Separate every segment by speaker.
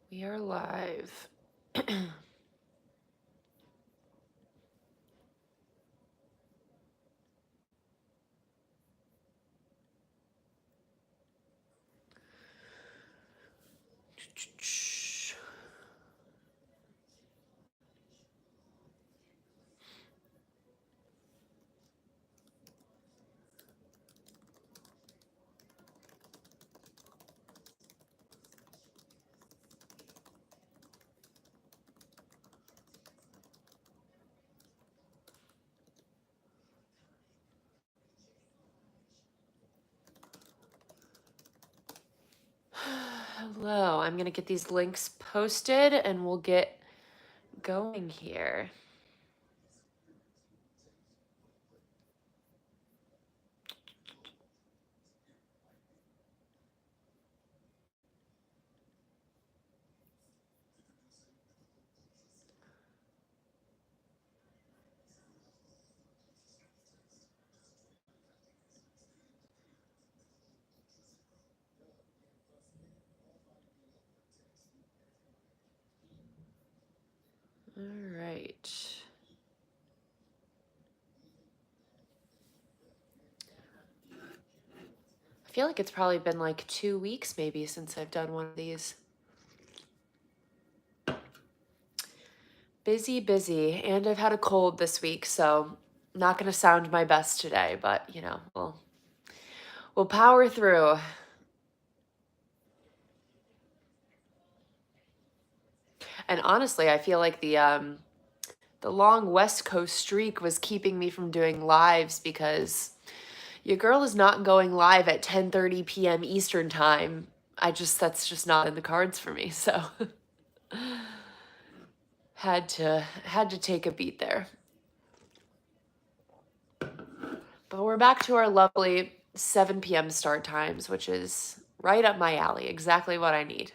Speaker 1: We are live. Hello, I'm going to get these links posted and we'll get going here. All right. I feel like it's probably been like 2 weeks maybe since I've done one of these. Busy, and I've had a cold this week, so not going to sound my best today, but we'll power through. And honestly, I feel like the long West Coast streak was keeping me from doing lives because your girl is not going live at 10:30 p.m. Eastern time. That's just not in the cards for me. So had to take a beat there. But we're back to our lovely 7 p.m. start times, which is right up my alley. Exactly what I need.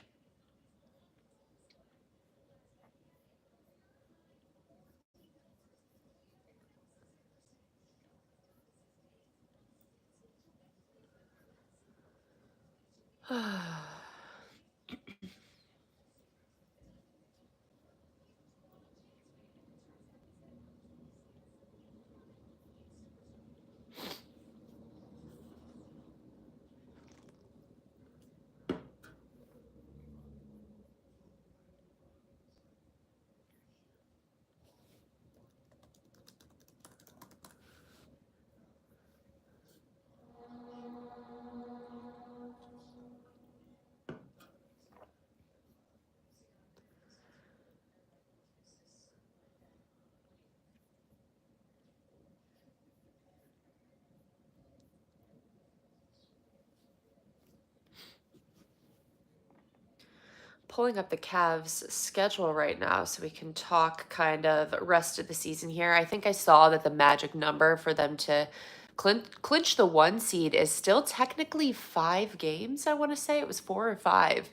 Speaker 1: Pulling up the Cavs schedule right now so we can talk kind of rest of the season here. I think I saw that the magic number for them to clinch the 1 seed is still technically 5 games. I want to say it was 4 or 5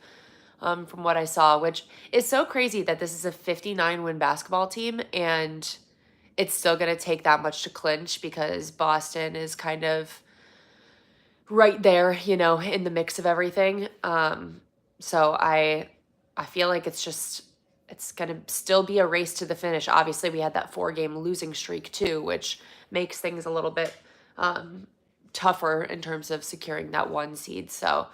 Speaker 1: from what I saw, which is so crazy that this is a 59-win basketball team and it's still going to take that much to clinch because Boston is kind of right there, in the mix of everything. So I feel like it's gonna still be a race to the finish. Obviously, we had that 4-game losing streak too, which makes things a little bit um, tougher in terms of securing that 1 seed. So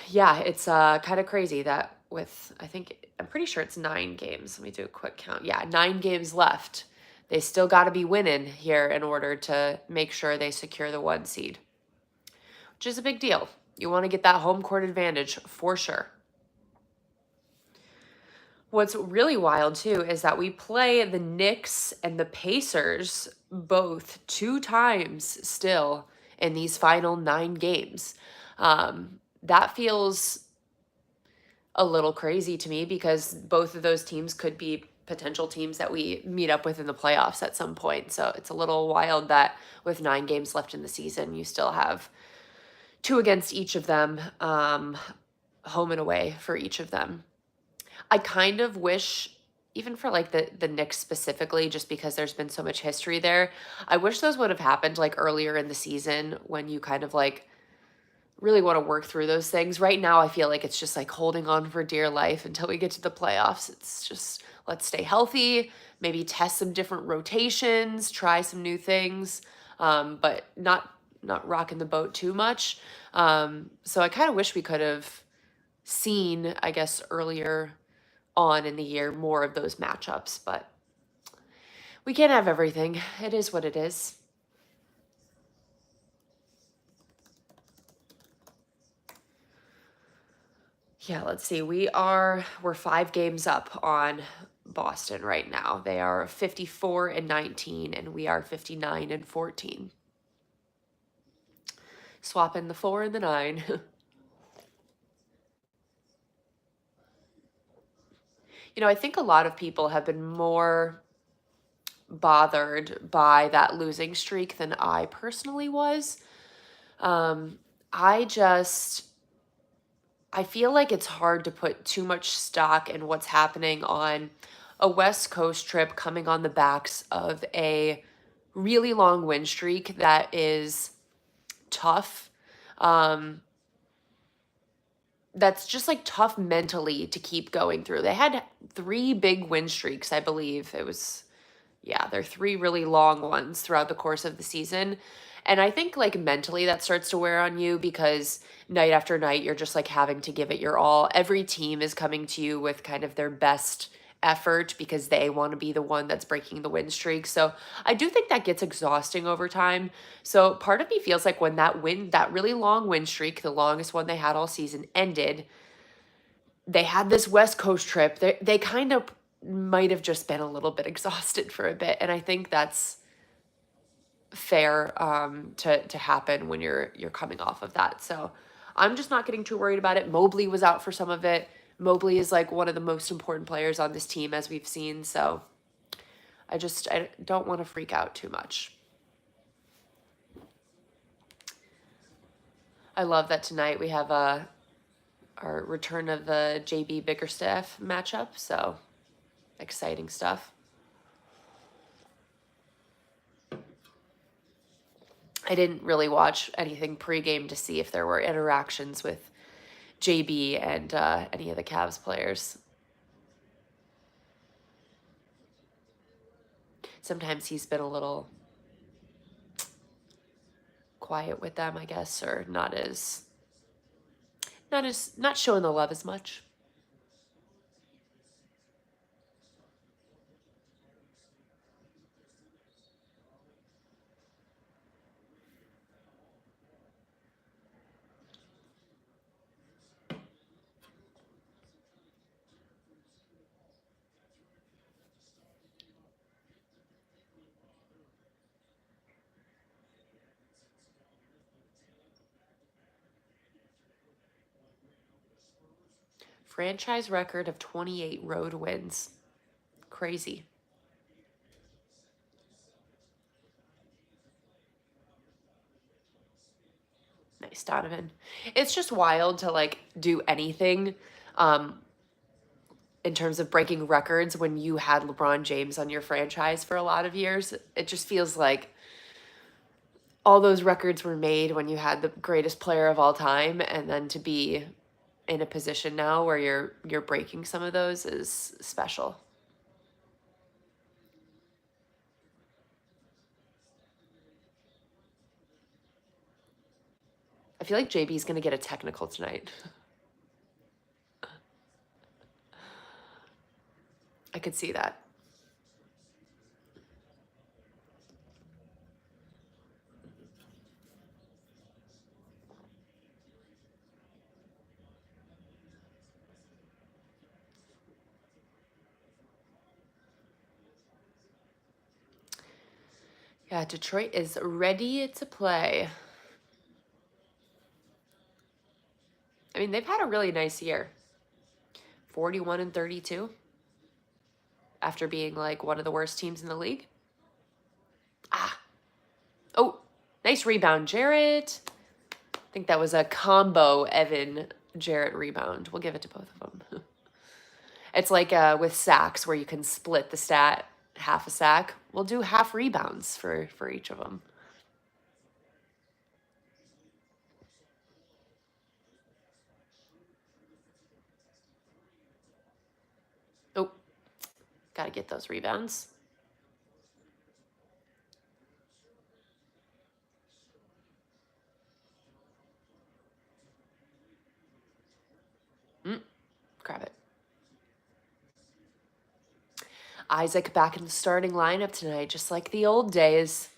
Speaker 1: yeah, it's kind of crazy that I'm pretty sure it's 9 games. Let me do a quick count. Yeah, 9 games left. They still got to be winning here in order to make sure they secure the 1 seed, which is a big deal. You want to get that home court advantage for sure. What's really wild too is that we play the Knicks and the Pacers both 2 times still in these final 9 games. That feels a little crazy to me because both of those teams could be potential teams that we meet up with in the playoffs at some point. So it's a little wild that with 9 games left in the season, you still have two against each of them, home and away for each of them. I kind of wish, even for like the Knicks specifically, just because there's been so much history there, I wish those would have happened like earlier in the season when you kind of like really want to work through those things. Right now, I feel like it's just like holding on for dear life until we get to the playoffs. It's just let's stay healthy, maybe test some different rotations, try some new things, but not rocking the boat too much. So I kind of wish we could have seen, I guess, earlier on in the year more of those matchups, but we can't have everything. It is what it is. Yeah, let's see. We're 5 games up on Boston right now. They are 54-19 and we are 59-14. Swapping the 4 and the 9. I think a lot of people have been more bothered by that losing streak than I personally was. Um, I just I feel like it's hard to put too much stock in what's happening on a West Coast trip coming on the backs of a really long win streak that is tough. Um, that's just like tough mentally to keep going through. They had 3 big win streaks, I believe. Yeah, they're 3 really long ones throughout the course of the season. And I think like mentally that starts to wear on you because night after night you're just like having to give it your all. Every team is coming to you with kind of their best effort because they want to be the one that's breaking the win streak. So I do think that gets exhausting over time. So part of me feels like when that really long win streak, the longest one they had all season, ended, they had this West Coast trip. They kind of might have just been a little bit exhausted for a bit, and I think that's fair to happen when you're coming off of that. So I'm just not getting too worried about it. Mobley was out for some of it. Mobley is like one of the most important players on this team as we've seen. So I don't want to freak out too much. I love that tonight we have our return of the JB Bickerstaff matchup. So exciting stuff. I didn't really watch anything pregame to see if there were interactions with JB and any of the Cavs players. Sometimes he's been a little quiet with them, I guess, or not showing the love as much. Franchise record of 28 road wins. Crazy. Nice, Donovan. It's just wild to like do anything in terms of breaking records when you had LeBron James on your franchise for a lot of years. It just feels like all those records were made when you had the greatest player of all time, and then to be in a position now where you're breaking some of those is special. I feel like JB's going to get a technical tonight. I could see that. Yeah, Detroit is ready to play. I mean, they've had a really nice year. 41-32 after being like one of the worst teams in the league. Oh, nice rebound, Jarrett. I think that was a combo Evan Jarrett rebound. We'll give it to both of them. It's like with sacks where you can split the stat half a sack. We'll do half rebounds for each of them. to get those rebounds. Mm, grab it. Isaac back in the starting lineup tonight, just like the old days.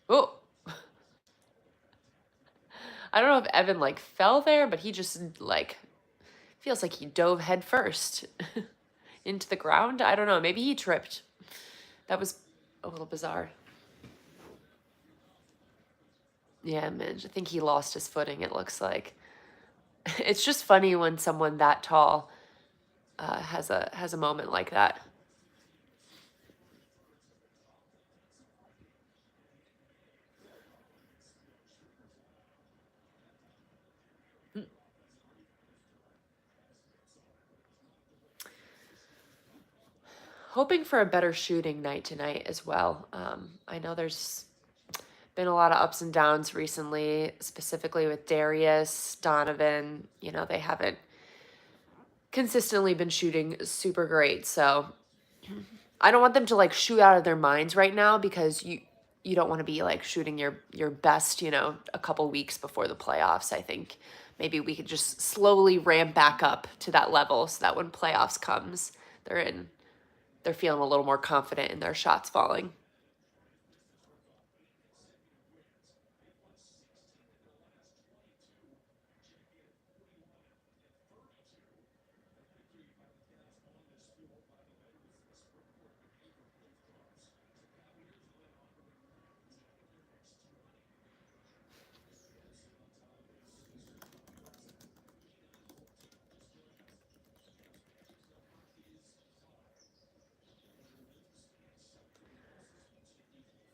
Speaker 1: Oh, I don't know if Evan like fell there, but he just like feels like he dove head first into the ground. I don't know. Maybe he tripped. That was a little bizarre. Yeah, man. I think he lost his footing, it looks like. It's just funny when someone that tall has a moment like that. Hoping for a better shooting night tonight as well. I know there's been a lot of ups and downs recently, specifically with Darius, Donovan. They haven't consistently been shooting super great. So I don't want them to like shoot out of their minds right now, because you don't want to be like shooting your best, a couple weeks before the playoffs. I think maybe we could just slowly ramp back up to that level so that when playoffs comes, they're feeling a little more confident in their shots falling.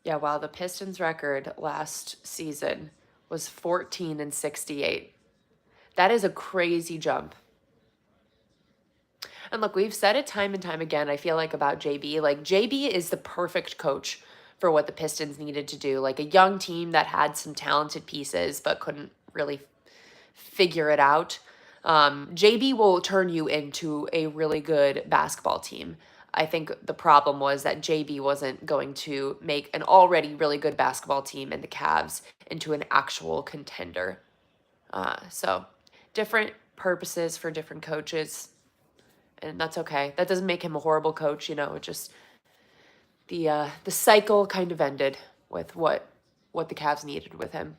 Speaker 1: Yeah, wow, the Pistons record last season was 14-68. That is a crazy jump. And look, we've said it time and time again, I feel like, about JB. Like, JB is the perfect coach for what the Pistons needed to do. Like, a young team that had some talented pieces but couldn't really figure it out. JB will turn you into a really good basketball team. I think the problem was that JB wasn't going to make an already really good basketball team in the Cavs into an actual contender. So different purposes for different coaches, and that's okay. That doesn't make him a horrible coach. It just the cycle kind of ended with what the Cavs needed with him.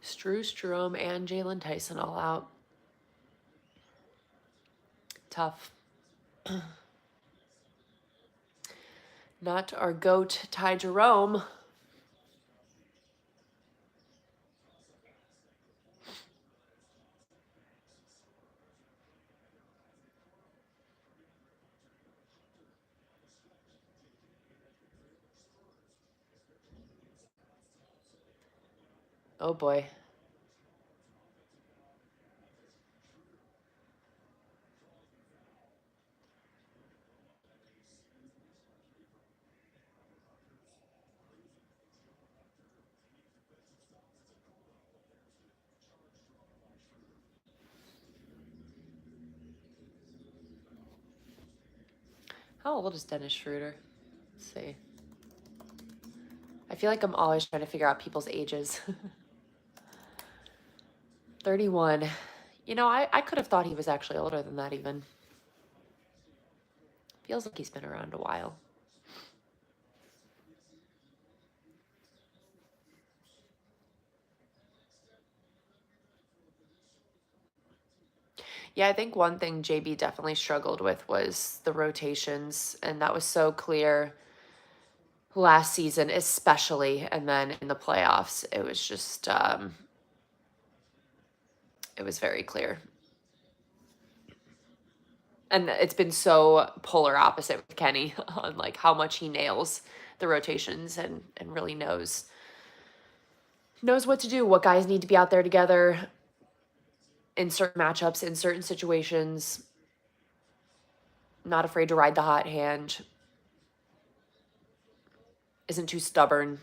Speaker 1: Struce, Jerome, and Jalen Tyson all out. Tough. Not our goat, Ty Jerome. Oh boy. How old is Dennis Schroeder? Let's see. I feel like I'm always trying to figure out people's ages. 31. I could have thought he was actually older than that even. Feels like he's been around a while. Yeah, I think one thing JB definitely struggled with was the rotations, and that was so clear last season, especially, and then in the playoffs, it was just it was very clear. And it's been so polar opposite with Kenny on like how much he nails the rotations and really knows what to do, what guys need to be out there together in certain matchups, in certain situations, not afraid to ride the hot hand, isn't too stubborn.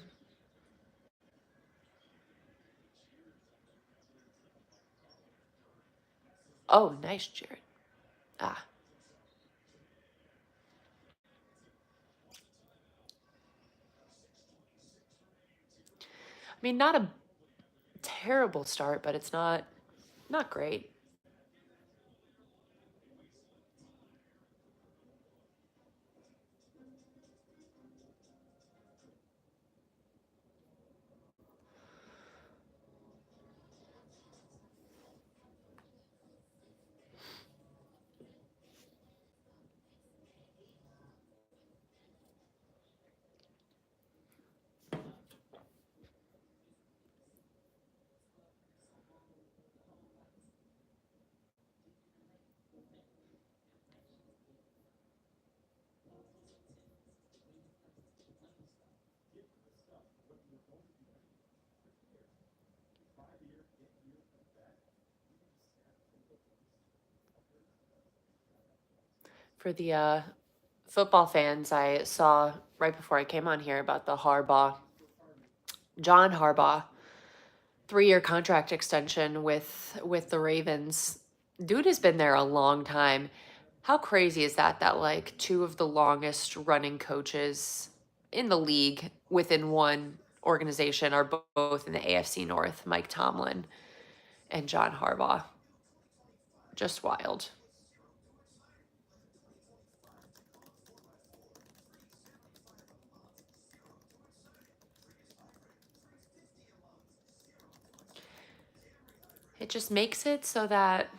Speaker 1: Oh, nice, Jared. Ah, I mean, not a terrible start, but it's not great. For the football fans, I saw right before I came on here about the John Harbaugh 3-year contract extension with the Ravens. Dude has been there a long time. How crazy is that that like two of the longest running coaches in the league within one organization are both in the AFC North, Mike Tomlin and John Harbaugh. Just wild. It just makes it so that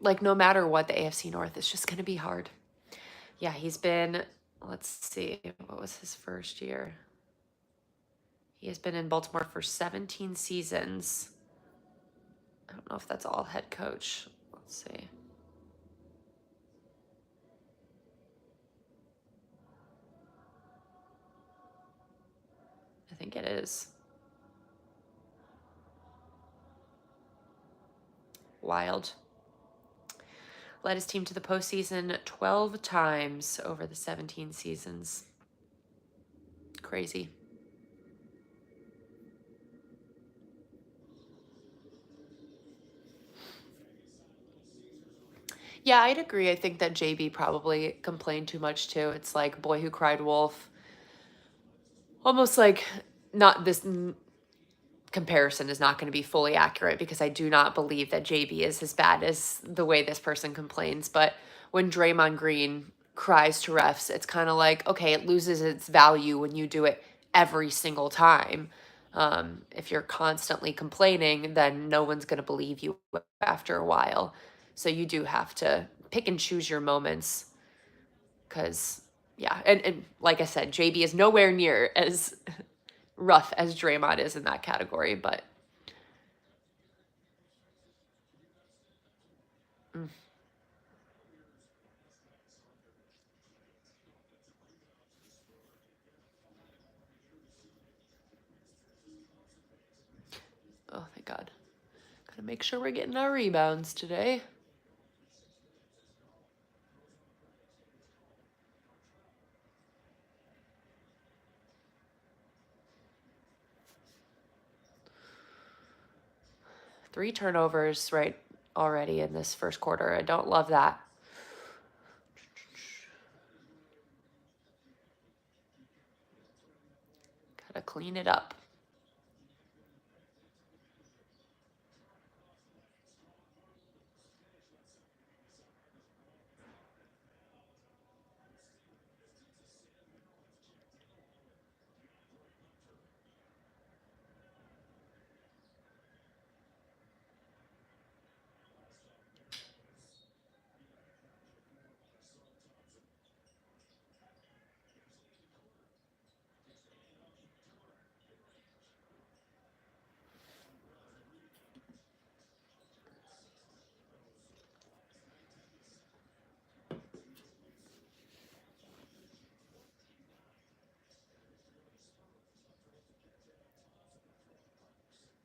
Speaker 1: like no matter what, the AFC North is just going to be hard. Yeah, he's been, let's see, what was his first year? He has been in Baltimore for 17 seasons. I don't know if that's all head coach. Let's see. I think it is. Wild. Led his team to the postseason 12 times over the 17 seasons. Crazy. Yeah, I'd agree. I think that JB probably complained too much too. It's like boy who cried wolf. Almost like not this comparison is not going to be fully accurate because I do not believe that JB is as bad as the way this person complains. But when Draymond Green cries to refs, it's kind of like, okay, it loses its value when you do it every single time. If you're constantly complaining, then no one's going to believe you after a while. So you do have to pick and choose your moments because, yeah. And like I said, JB is nowhere near as rough as Draymond is in that category, but mm, oh, thank God. Gotta make sure we're getting our rebounds today. Three turnovers right already in this first quarter. I don't love that. Gotta clean it up.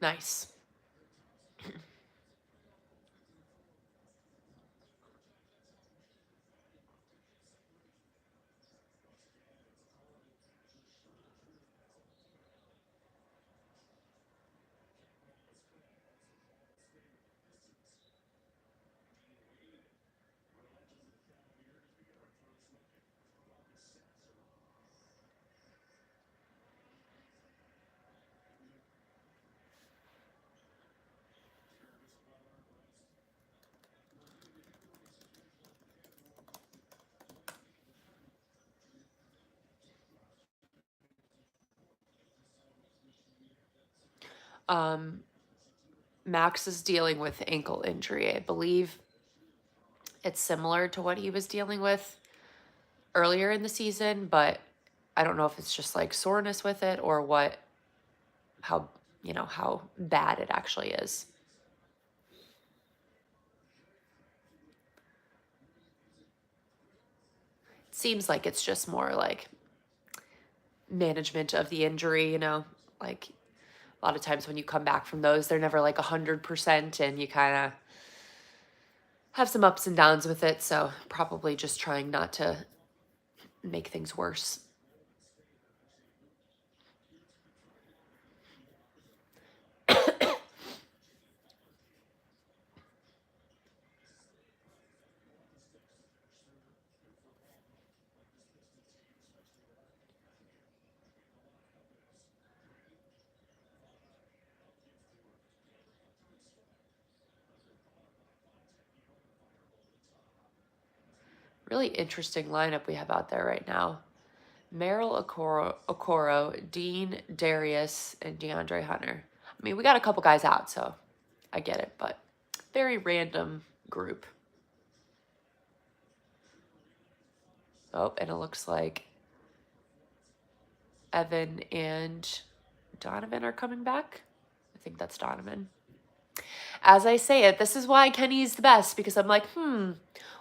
Speaker 1: Nice. Um, Max is dealing with ankle injury. I believe it's similar to what he was dealing with earlier in the season, but I don't know if it's just like soreness with it or what, how, how bad it actually is. It seems like it's just more like management of the injury, like a lot of times when you come back from those, they're never like 100% and you kind of have some ups and downs with it. So probably just trying not to make things worse. Really interesting lineup we have out there right now. Merrill Okoro, Dean Darius, and DeAndre Hunter. I mean, we got a couple guys out, so I get it, but very random group. Oh, and it looks like Evan and Donovan are coming back. I think that's Donovan. As I say it, this is why Kenny's the best, because I'm like,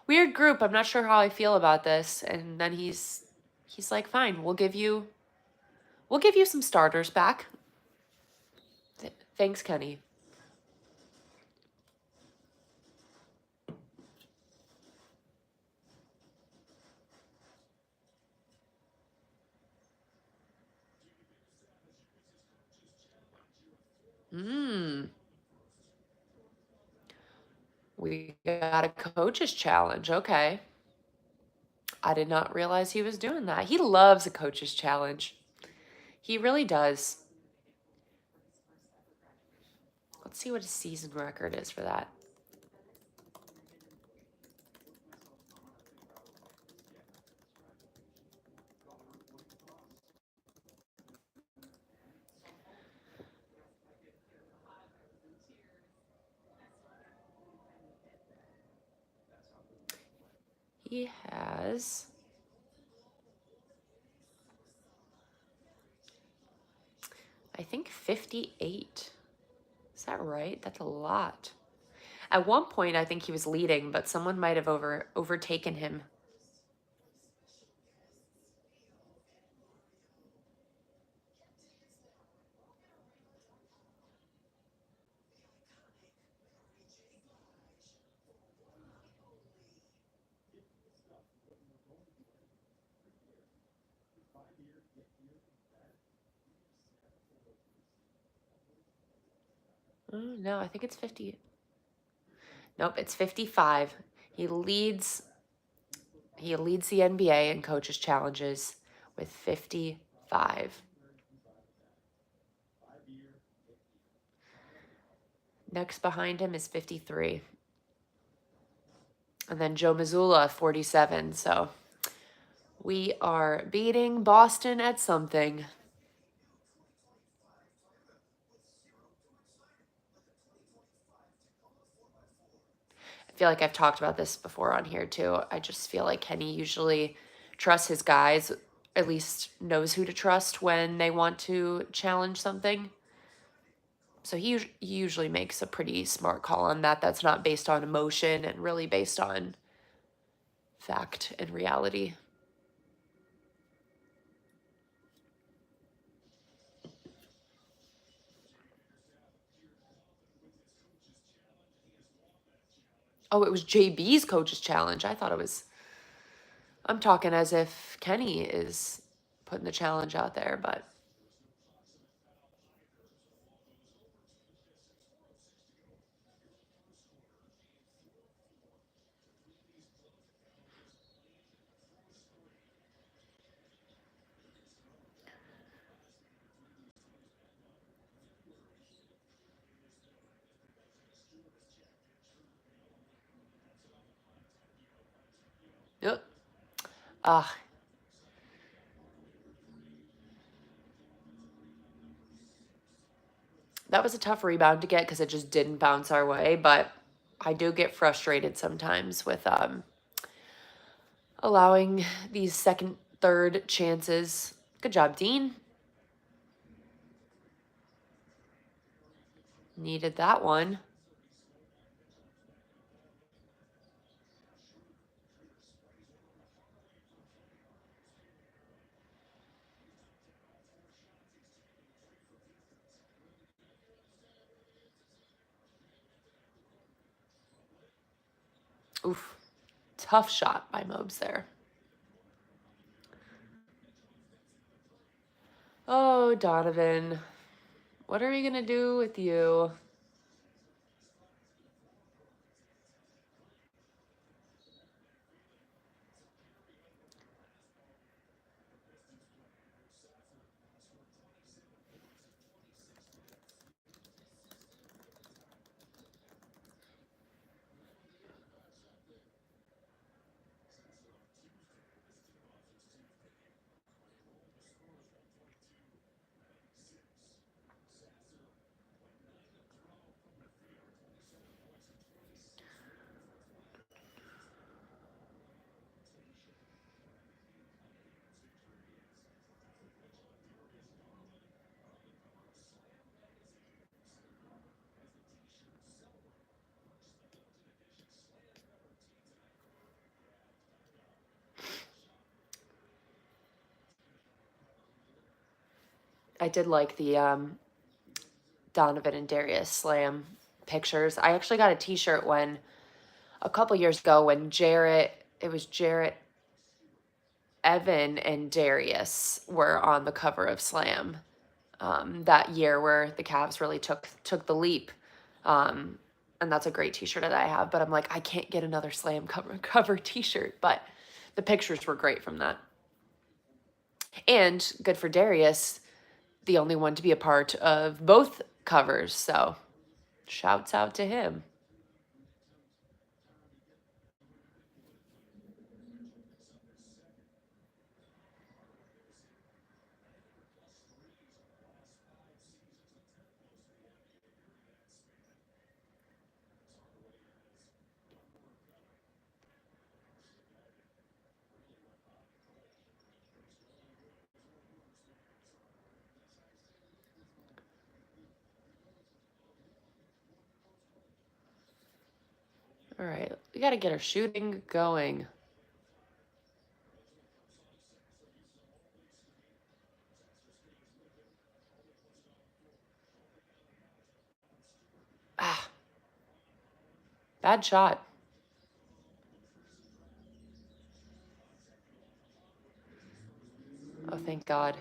Speaker 1: weird group. I'm not sure how I feel about this. And then he's like, fine, we'll give you some starters back. Thanks, Kenny. We got a coach's challenge. Okay. I did not realize he was doing that. He loves a coach's challenge. He really does. Let's see what his season record is for that. He has, I think, 58. Is that right? That's a lot. At one point, I think he was leading, but someone might have overtaken him. No, I think it's 50. Nope, it's 55. He leads the NBA in coaches challenges with 55. Next behind him is 53. And then Joe Mazzulla, 47. So we are beating Boston at something. I feel like I've talked about this before on here too. I just feel like Kenny usually trusts his guys, at least knows who to trust when they want to challenge something. So he usually makes a pretty smart call on that. That's not based on emotion and really based on fact and reality. Oh, it was JB's coach's challenge. I thought it was. I'm talking as if Kenny is putting the challenge out there, but yep. Ah, that was a tough rebound to get because it just didn't bounce our way. But I do get frustrated sometimes with allowing these second, third chances. Good job, Dean. Needed that one. Oof. Tough shot by Mobes there. Oh, Donovan. What are we going to do with you? I did like the Donovan and Darius slam pictures. I actually got a t-shirt when a couple years ago when it was Jarrett, Evan, and Darius were on the cover of Slam that year where the Cavs really took the leap. Um, and that's a great t-shirt that I have, but I'm like, I can't get another Slam cover t-shirt, but the pictures were great from that. And good for Darius, the only one to be a part of both covers. So shouts out to him. All right, we got to get our shooting going. Ah, bad shot. Oh, thank God.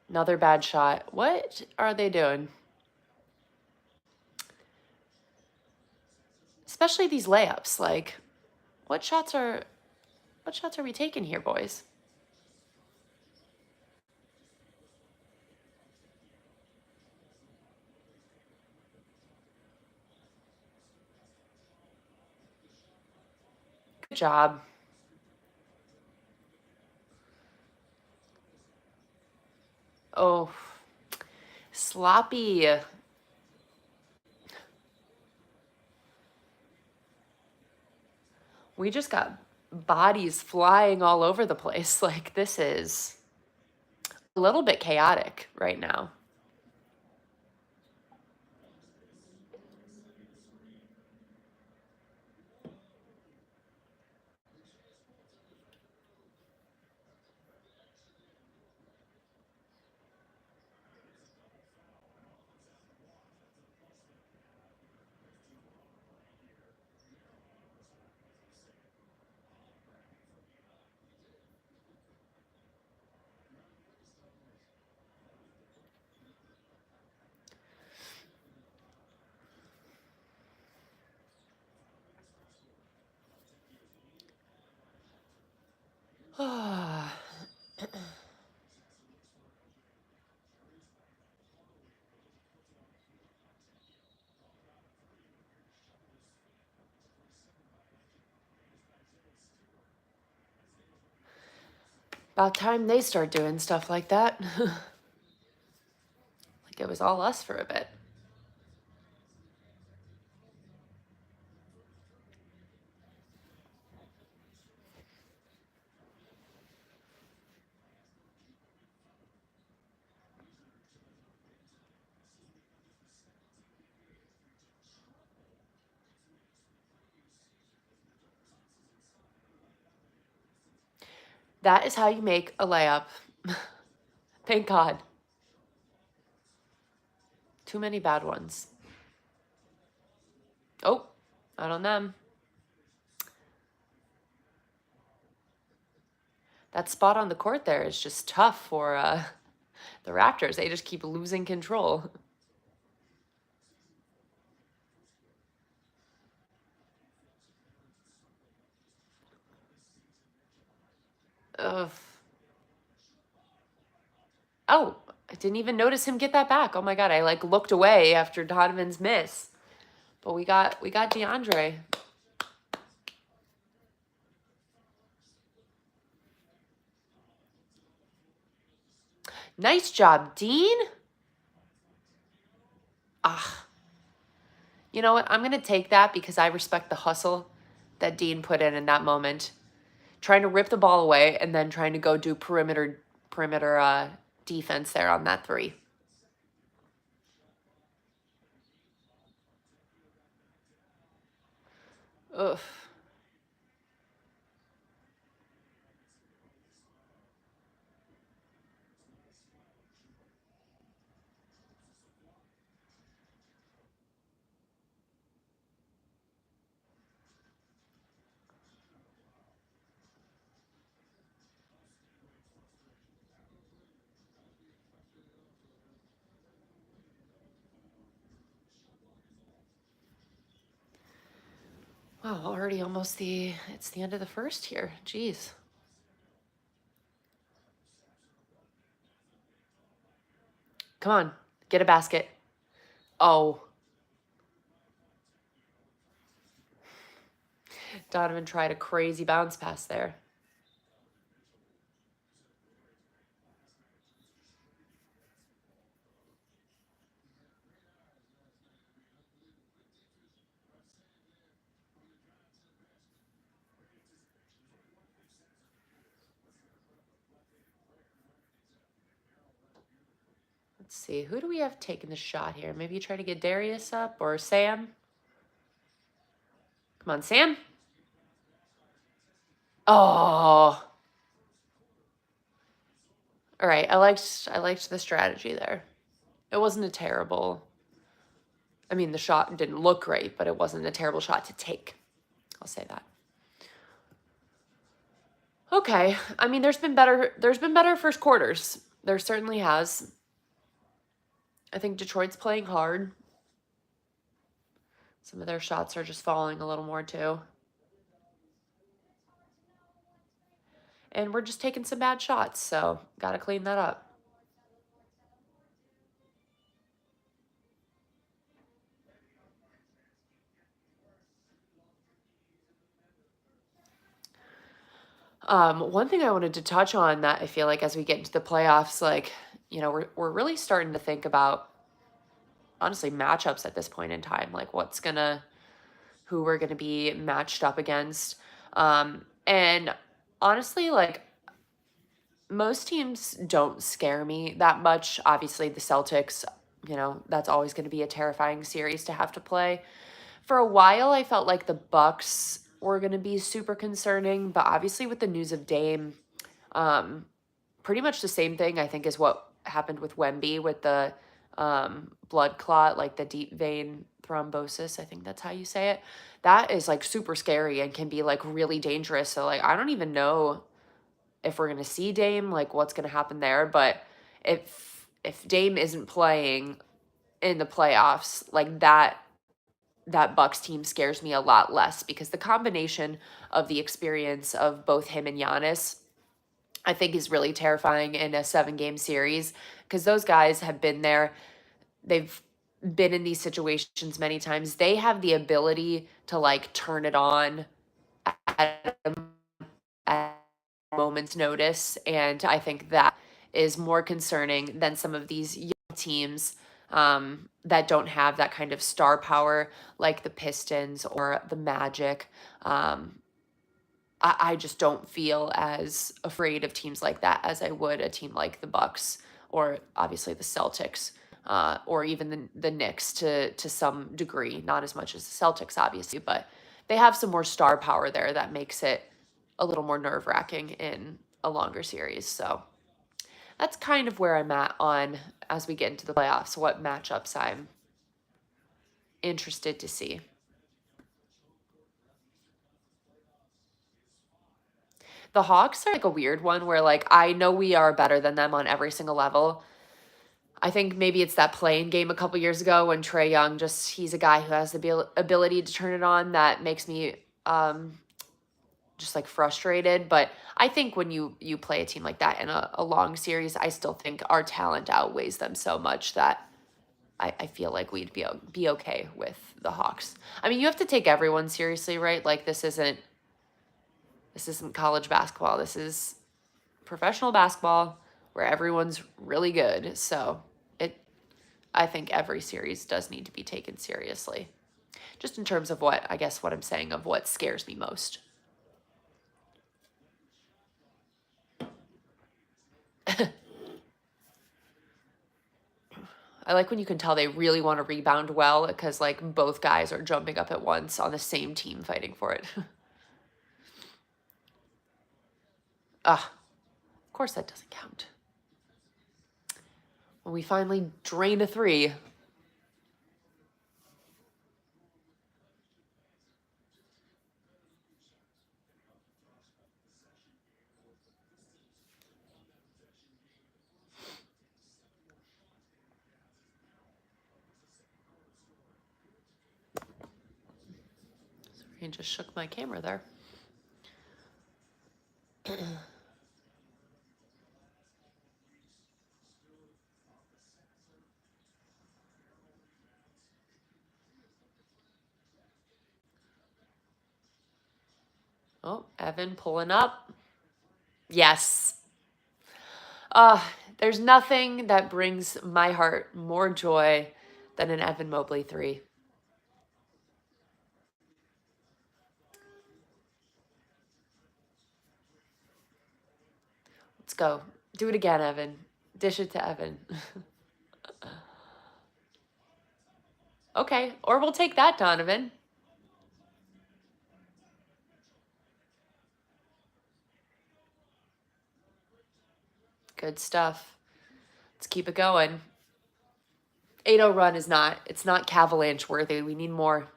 Speaker 1: Another bad shot. What are they doing? Especially these layups. Like, what shots are what shots are we taking here, boys? Good job. Oh, sloppy. We just got bodies flying all over the place. Like, this is a little bit chaotic right now. About time they start doing stuff like that. Like it was all us for a bit. That is how you make a layup. Thank God. Too many bad ones. Oh, not on them. That spot on the court there is just tough for the Raptors. They just keep losing control. Ugh. Oh, I didn't even notice him get that back. Oh my God, I like looked away after Donovan's miss. But we got DeAndre. Nice job, Dean. Ah. You know what? I'm going to take that because I respect the hustle that Dean put in that moment. Trying to rip the ball away and then trying to go do perimeter defense there on that three. Ugh. Wow, already it's the end of the first here. Jeez. Come on, get a basket. Oh. Donovan tried a crazy bounce pass there. Let's see. Who do we have taking the shot here? Maybe you try to get Darius up or Sam? Come on, Sam. Oh. All right. I liked the strategy there. It wasn't a terrible. I mean, the shot didn't look great, but it wasn't a terrible shot to take. I'll say that. Okay. I mean, there's been better first quarters. There certainly has. I think Detroit's playing hard. Some of their shots are just falling a little more too. And we're just taking some bad shots, so got to clean that up. One thing I wanted to touch on that I feel like as we get into the playoffs, like, we're really starting to think about honestly matchups at this point in time, like who we're gonna be matched up against. And honestly, like most teams don't scare me that much. Obviously, the Celtics, that's always going to be a terrifying series to have to play. For a while, I felt like the Bucks were going to be super concerning, but obviously with the news of Dame, um, pretty much the same thing I think is what happened with Wemby with the blood clot, like the deep vein thrombosis. I think that's how you say it. That is like super scary and can be like really dangerous. So like I don't even know if we're going to see Dame, like what's going to happen there. But if Dame isn't playing in the playoffs, like that Bucks team scares me a lot less because the combination of the experience of both him and Giannis I think is really terrifying in a 7-game series because those guys have been there. They've been in these situations many times. They have the ability to like turn it on at a moment's notice. And I think that is more concerning than some of these young teams that don't have that kind of star power like the Pistons or the Magic. I just don't feel as afraid of teams like that as I would a team like the Bucks or obviously the Celtics, or even the Knicks to some degree, not as much as the Celtics, obviously, but they have some more star power there that makes it a little more nerve wracking in a longer series. So that's kind of where I'm at on as we get into the playoffs, what matchups I'm interested to see. The Hawks are like a weird one where like I know we are better than them on every single level. I think maybe it's that playing game a couple years ago when Trey Young just he's a guy who has the ability to turn it on that makes me just like frustrated. But I think when you play a team like that in a long series, I still think our talent outweighs them so much that I feel like we'd be okay with the Hawks. I mean, you have to take everyone seriously, right? Like this isn't college basketball. This is professional basketball where everyone's really good. So it I think every series does need to be taken seriously. Just in terms of what I guess what I'm saying of what scares me most. I like when you can tell they really want to rebound well because like both guys are jumping up at once on the same team fighting for it. Ah, of course that doesn't count. When we finally drain a three, I just shook my camera there. Oh, Evan pulling up. Yes. There's nothing that brings my heart more joy than an Evan Mobley three. Let's go. Do it again, Evan. Dish it to Evan. Okay, or we'll take that, Donovan. Good stuff. Let's keep it going. 8-0 run is not, it's not Cavalanche worthy. We need more.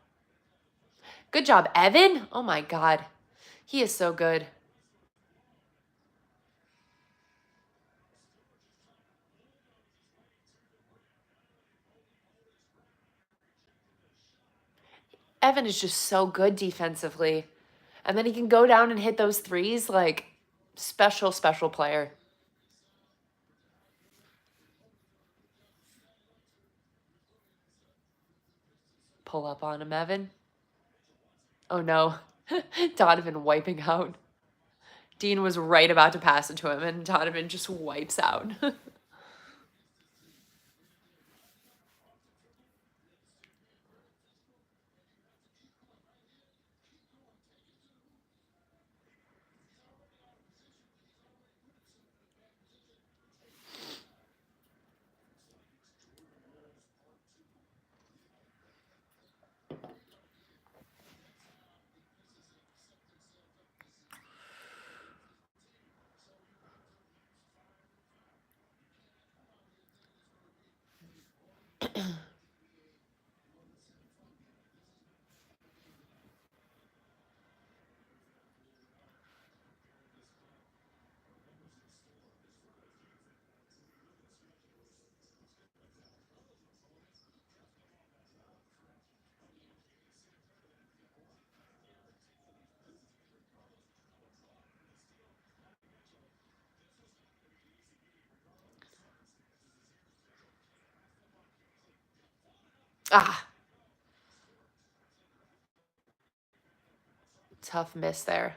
Speaker 1: Good job, Evan. Oh my God. He is so good. Evan is just so good defensively. And then he can go down and hit those threes like special, special player. Pull up on him, Evan. Oh no. Donovan wiping out. Dean was right about to pass it to him, and Donovan just wipes out. Ah, tough miss there.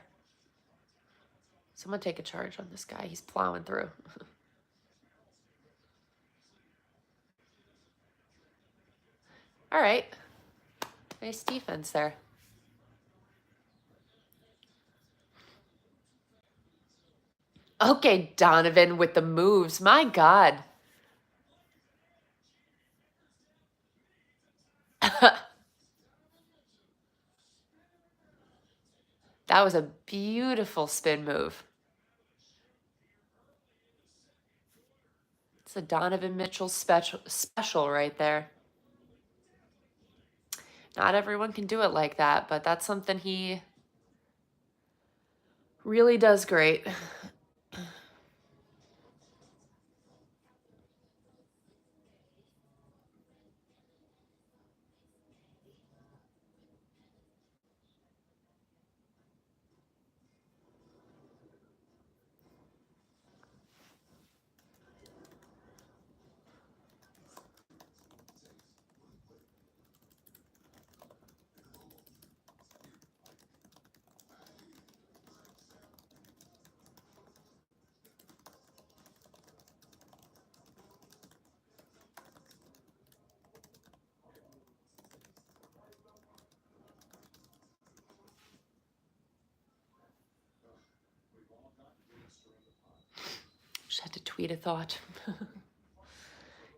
Speaker 1: Someone take a charge on this guy. He's plowing through. All right. Nice defense there. Okay, Donovan with the moves. My God. That was a beautiful spin move. It's a Donovan Mitchell special right there. Not everyone can do it like that, but that's something he really does great. Just had to tweet a thought.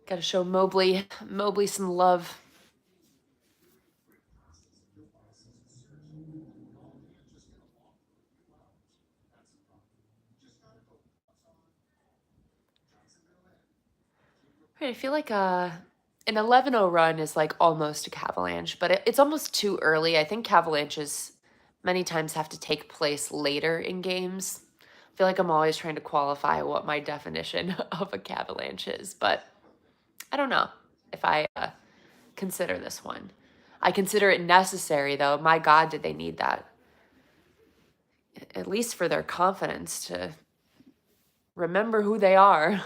Speaker 1: Got to show Mobley some love. Right, I feel like an 11-0 run is like almost a Cavalanche, but it's almost too early. I think Cavalanches many times have to take place later in games. I feel like I'm always trying to qualify what my definition of a Cavalanche is, but I don't know if I consider this one. I consider it necessary, though. My God, did they need that? At least for their confidence to remember who they are.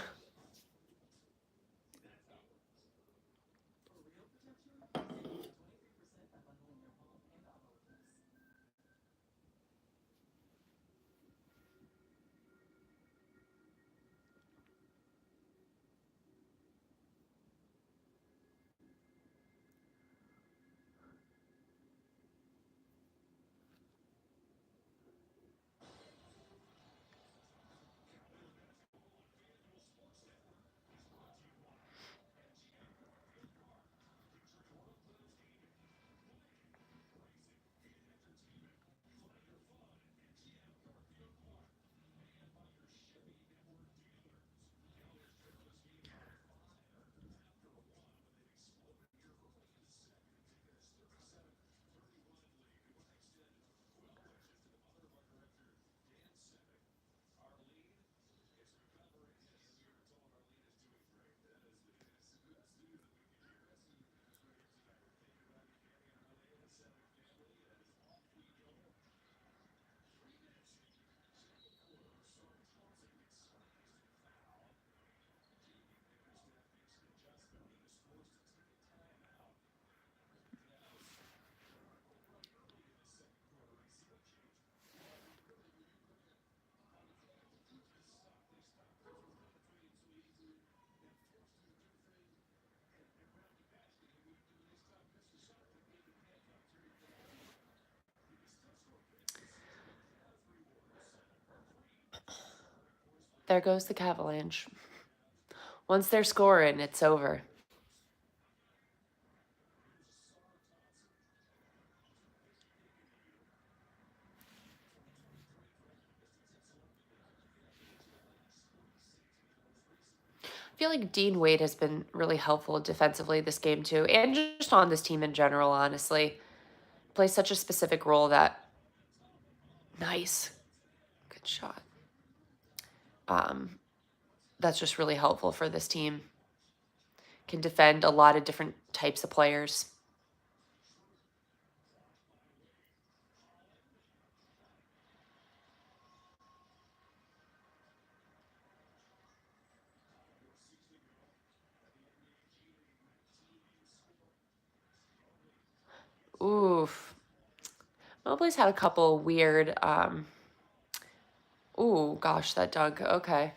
Speaker 1: There goes the Cavalanche. Once they're scoring, it's over. I feel like Dean Wade has been really helpful defensively this game too, and just on this team in general, honestly. Plays such a specific role that nice. Good shot. Um, that's just really helpful for this team. Can defend a lot of different types of players. Oof. Mobley's had a couple weird. Ooh, gosh, that dunk. Okay.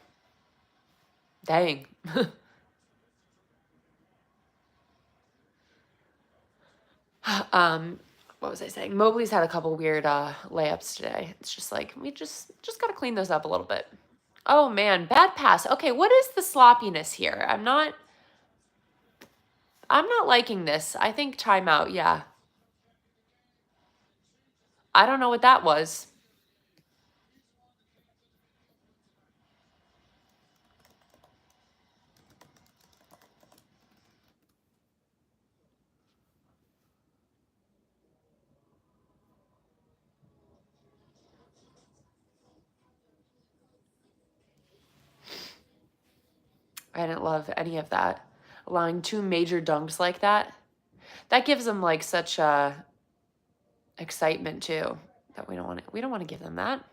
Speaker 1: Dang. um, what was I saying? Mobley's had a couple weird layups today. It's just like we just gotta clean those up a little bit. Oh man, bad pass. Okay, what is the sloppiness here? I'm not liking this. I think timeout, yeah. I don't know what that was. I didn't love any of that. Allowing two major dunks like that. That gives them like such excitement too. That we don't want to give them that.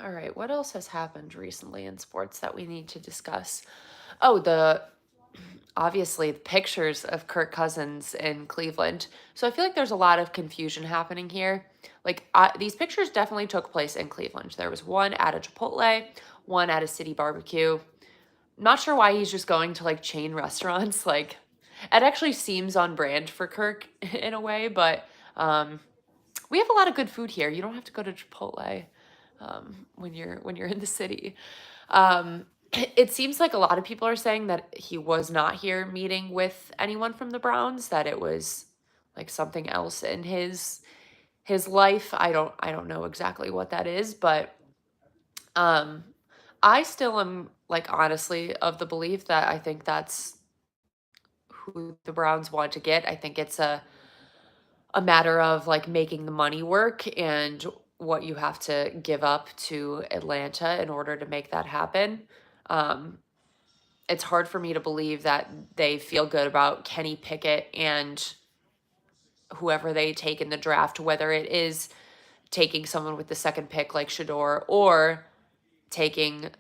Speaker 1: All right, what else has happened recently in sports that we need to discuss? Oh, the obviously the pictures of Kirk Cousins in Cleveland. So I feel like there's a lot of confusion happening here. Like these pictures definitely took place in Cleveland. There was one at a Chipotle, one at a city barbecue. Not sure why he's just going to like chain restaurants. Like it actually seems on brand for Kirk in a way, but we have a lot of good food here. You don't have to go to Chipotle when you're in the city. It seems like a lot of people are saying that he was not here meeting with anyone from the Browns. That it was like something else in his life. I don't know exactly what that is, but um, I still am like honestly of the belief that I think that's who the Browns want to get. I think it's a matter of like making the money work and what you have to give up to Atlanta in order to make that happen. Um, it's hard for me to believe that they feel good about Kenny Pickett and whoever they take in the draft, whether it is taking someone with the second pick like Shador or taking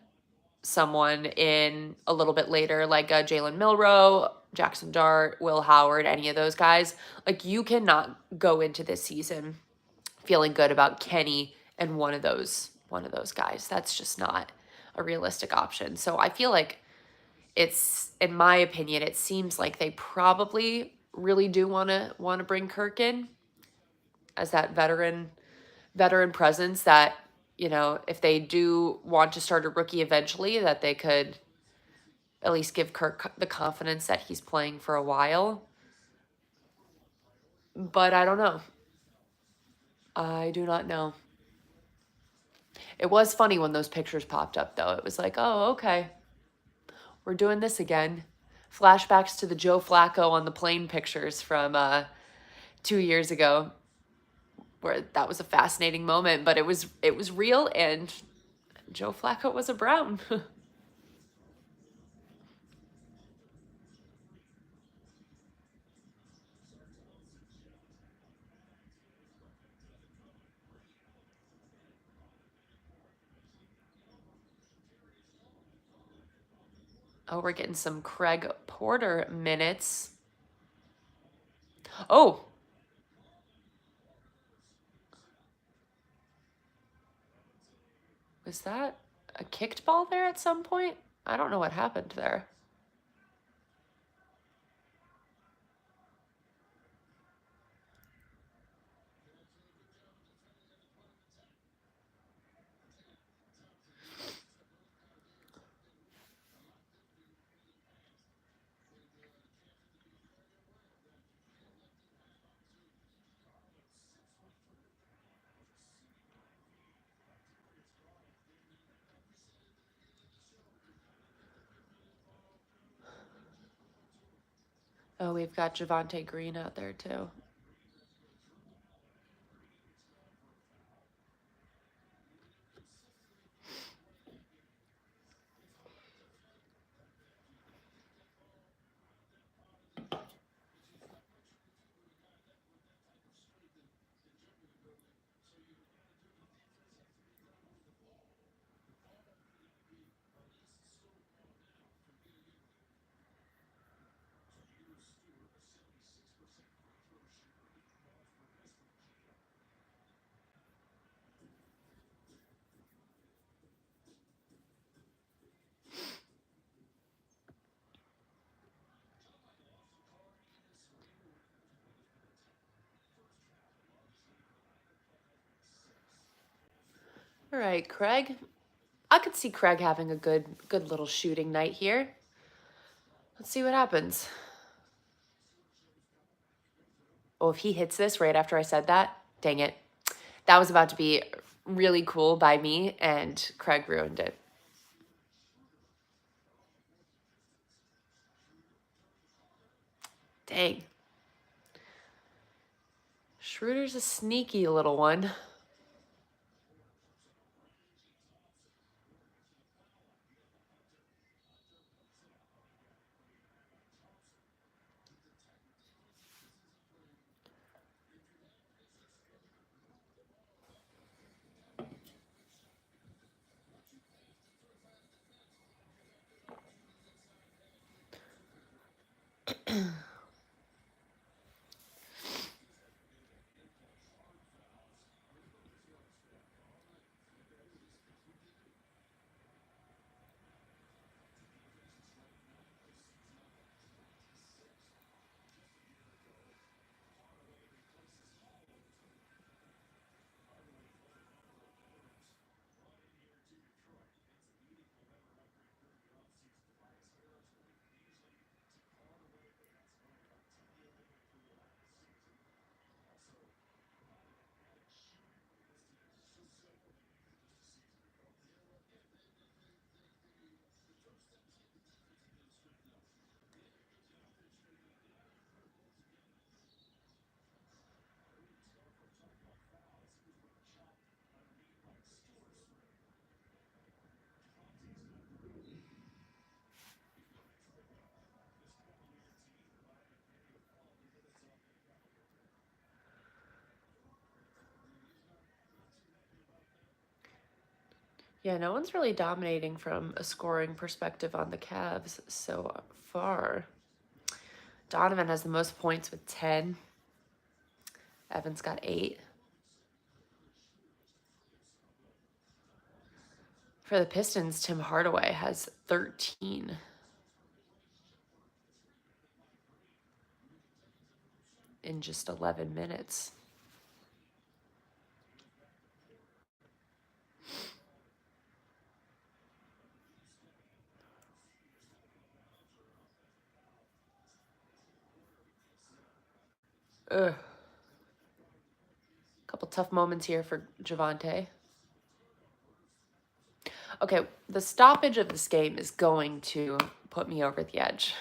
Speaker 1: someone in a little bit later like Jalen Milrow, Jackson Dart, Will Howard, any of those guys. Like you cannot go into this season feeling good about Kenny and one of those guys. That's just not a realistic option. So I feel like it's in my opinion, it seems like they probably really do want to bring Kirk in as that veteran presence that, if they do want to start a rookie eventually, that they could at least give Kirk the confidence that he's playing for a while. But I don't know. I do not know. It was funny when those pictures popped up, though. It was like, oh, okay, we're doing this again. Flashbacks to the Joe Flacco on the plane pictures from 2 years ago, where that was a fascinating moment, but it was real, and Joe Flacco was a Brown. Oh, we're getting some Craig Porter minutes. Oh, was that a kicked ball there at some point? I don't know what happened there. Oh, we've got Javante Green out there too. All right, Craig. I could see Craig having a good little shooting night here. Let's see what happens. Oh, if he hits this right after I said that, dang it. That was about to be really cool by me, and Craig ruined it. Dang. Schroeder's a sneaky little one. Yeah, no one's really dominating from a scoring perspective on the Cavs so far. Donovan has the most points with 10. Evans got 8. For the Pistons, Tim Hardaway has 13 in just 11 minutes. Ugh. Couple tough moments here for Javante. Okay, the stoppage of this game is going to put me over the edge.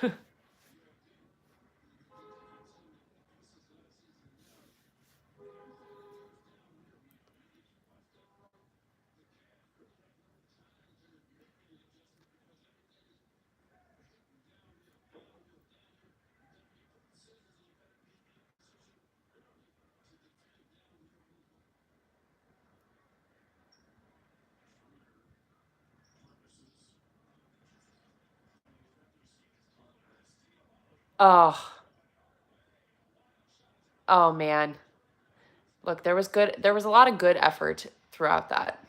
Speaker 1: Oh, oh man. Look, there was a lot of good effort throughout that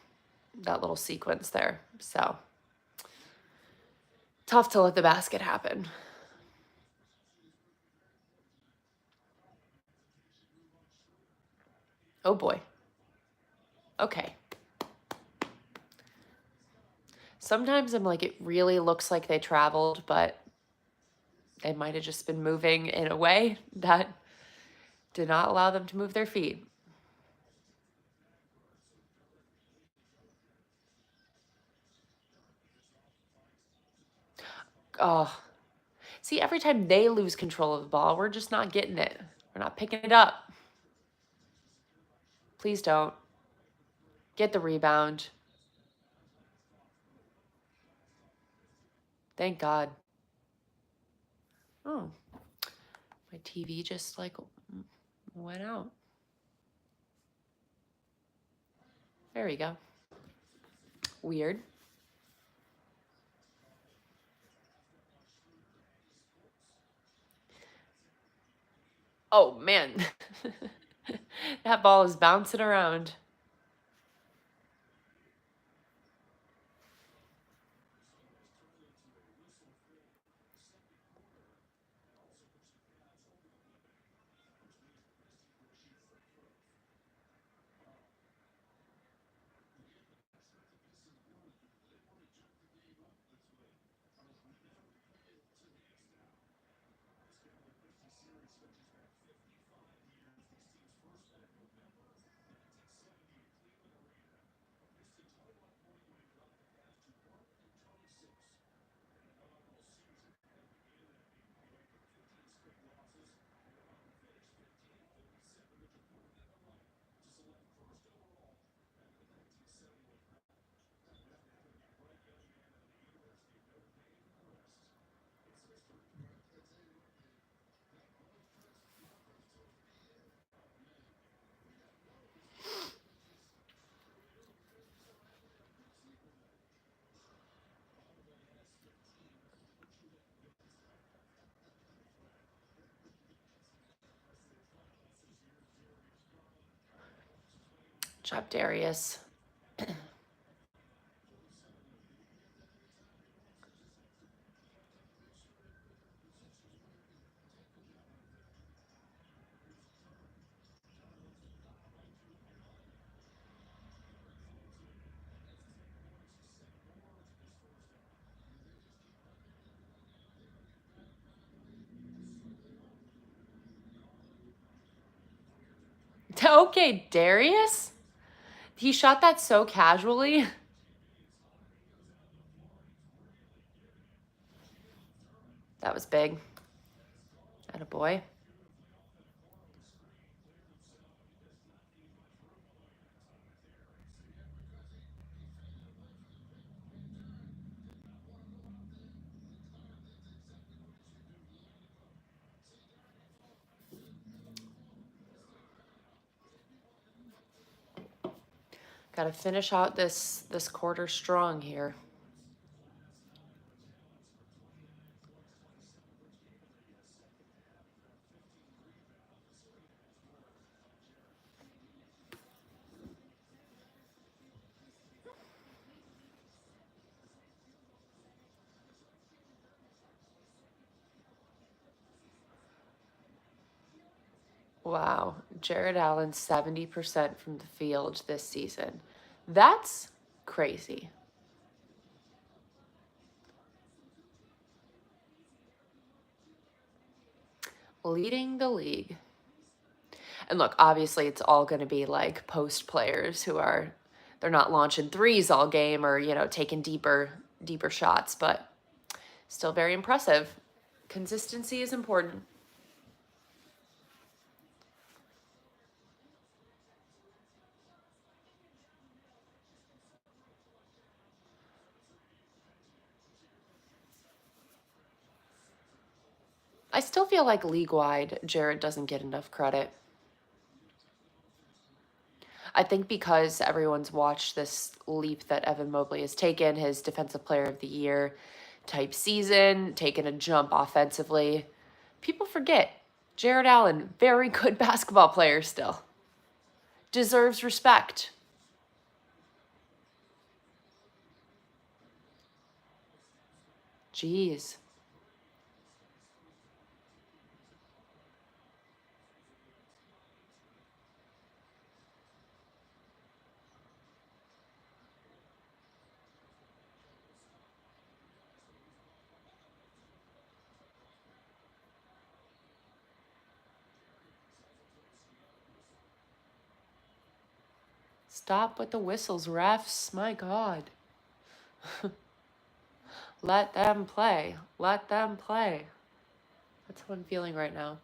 Speaker 1: little sequence there. So, tough to let the basket happen. Oh boy. Okay. Sometimes I'm like, it really looks like they traveled, but they might have just been moving in a way that did not allow them to move their feet. Oh, See, every time they lose control of the ball, we're just not getting it. We're not picking it up. Please don't. Get the rebound. Thank God. Oh, my TV just like went out. There we go. Weird. Oh, man. That ball is bouncing around. Job, Darius. Okay, Darius? He shot that so casually. That was big. Attaboy. Got to finish out this quarter strong here. Wow, Jared Allen 70% from the field this season. That's crazy. Leading the league. And look, obviously it's all going to be like post players who are they're not launching threes all game or, taking deeper shots, but still very impressive. Consistency is important. I still feel like league-wide, Jared doesn't get enough credit. I think because everyone's watched this leap that Evan Mobley has taken, his Defensive Player of the Year type season, taken a jump offensively, people forget Jared Allen, very good basketball player still. Deserves respect. Jeez. Stop with the whistles, refs. My God. Let them play. Let them play. That's how I'm feeling right now.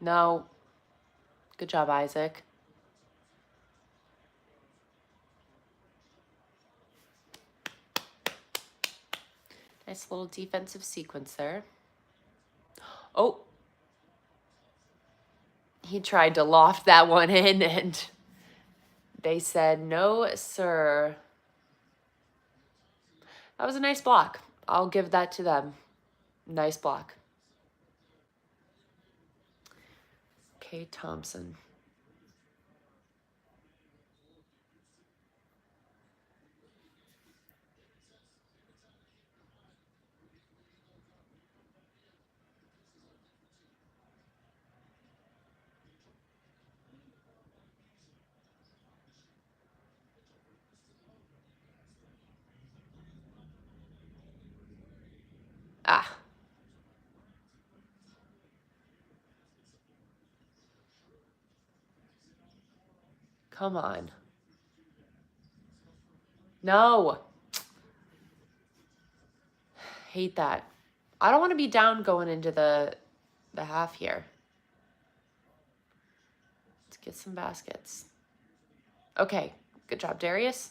Speaker 1: No. Good job, Isaac. Nice little defensive sequence there. Oh, he tried to loft that one in, and they said, no, sir. That was a nice block. I'll give that to them. Nice block. Kate Thompson. Ah, come on. No. Hate that. I don't want to be down going into the half here. Let's get some baskets. Okay. Good job, Darius.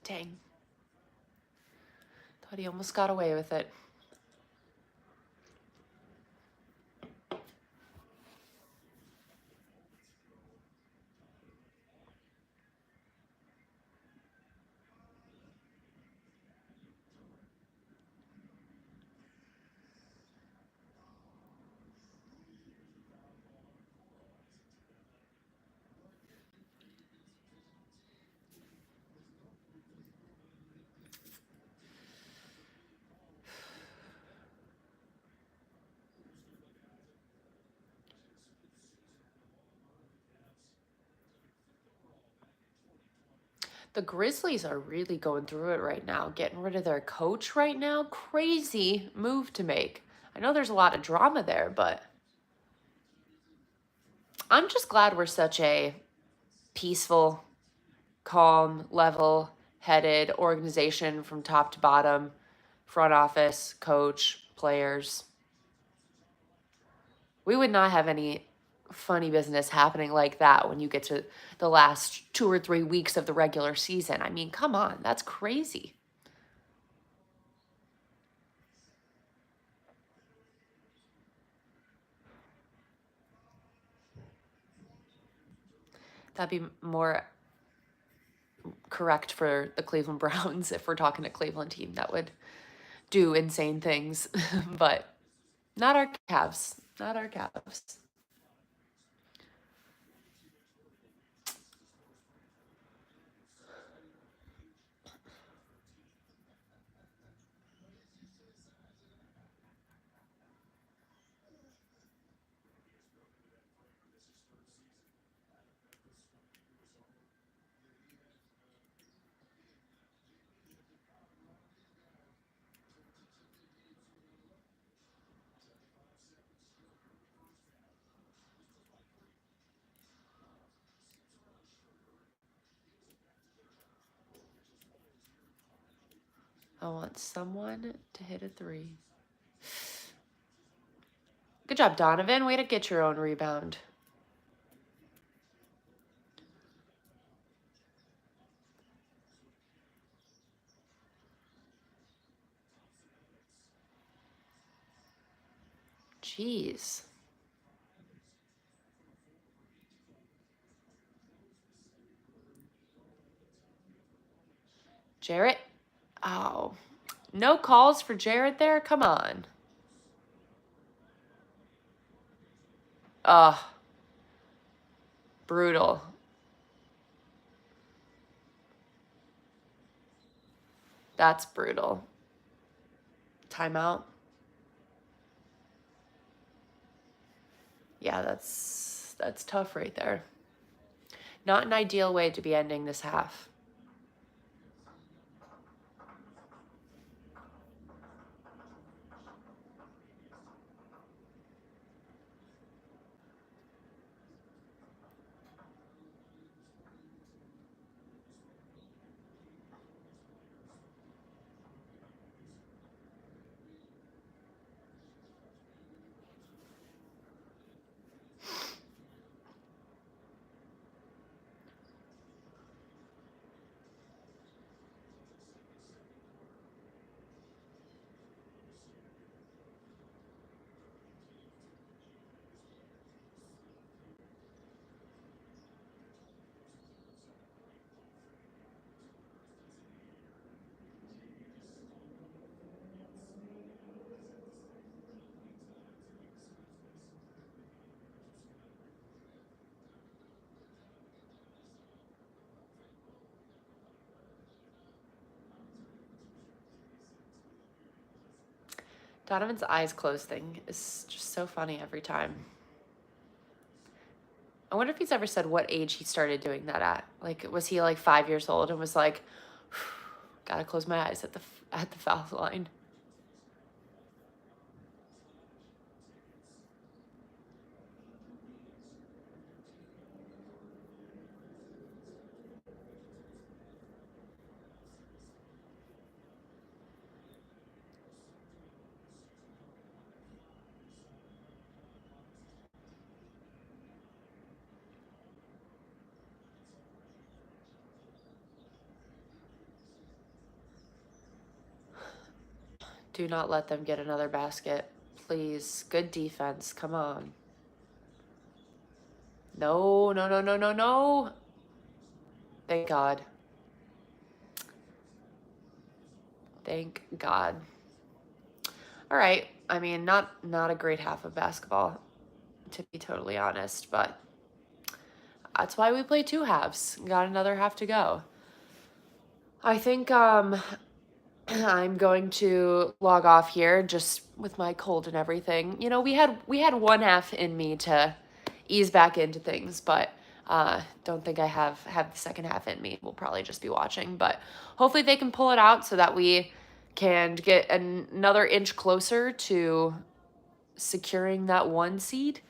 Speaker 1: Dang. Thought he almost got away with it. The Grizzlies are really going through it right now, getting rid of their coach right now. Crazy move to make. I know there's a lot of drama there, but I'm just glad we're such a peaceful, calm, level headed organization from top to bottom, front office, coach, players. We would not have any funny business happening like that when you get to the last 2 or 3 weeks of the regular season. I mean, come on, that's crazy. That'd be more correct for the Cleveland Browns if we're talking a Cleveland team that would do insane things, but not our Cavs. Not our Cavs. I want someone to hit a three. Good job, Donovan. Way to get your own rebound. Jeez. Jarrett? Oh. No calls for Jarrett there? Come on. Ugh. Brutal. That's brutal. Timeout. Yeah, that's tough right there. Not an ideal way to be ending this half. Donovan's eyes closed thing is just so funny every time. I wonder if he's ever said what age he started doing that at. Like, was he like 5 years old and was like, gotta close my eyes at the foul line? Do not let them get another basket. Please. Good defense. Come on. No, no, no, no, no, no. Thank God. Thank God. All right. I mean, not a great half of basketball, to be totally honest, but that's why we play two halves. Got another half to go. I think I'm going to log off here just with my cold and everything. You know, we had one half in me to ease back into things, but don't think I have the second half in me. We'll probably just be watching, but hopefully they can pull it out so that we can get another inch closer to securing that 1 seed,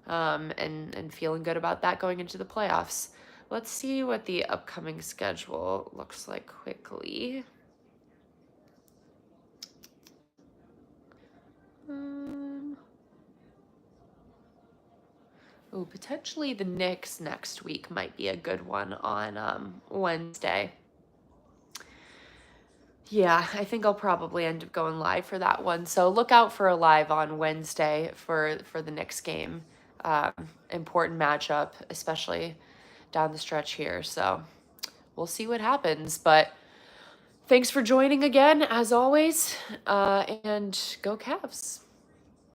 Speaker 1: and feeling good about that going into the playoffs. Let's see what the upcoming schedule looks like quickly. Oh, potentially the Knicks next week might be a good one on Wednesday. Yeah, I think I'll probably end up going live for that one. So look out for a live on Wednesday for the Knicks game. Important matchup, especially down the stretch here. So we'll see what happens. But thanks for joining again, as always, and go Cavs.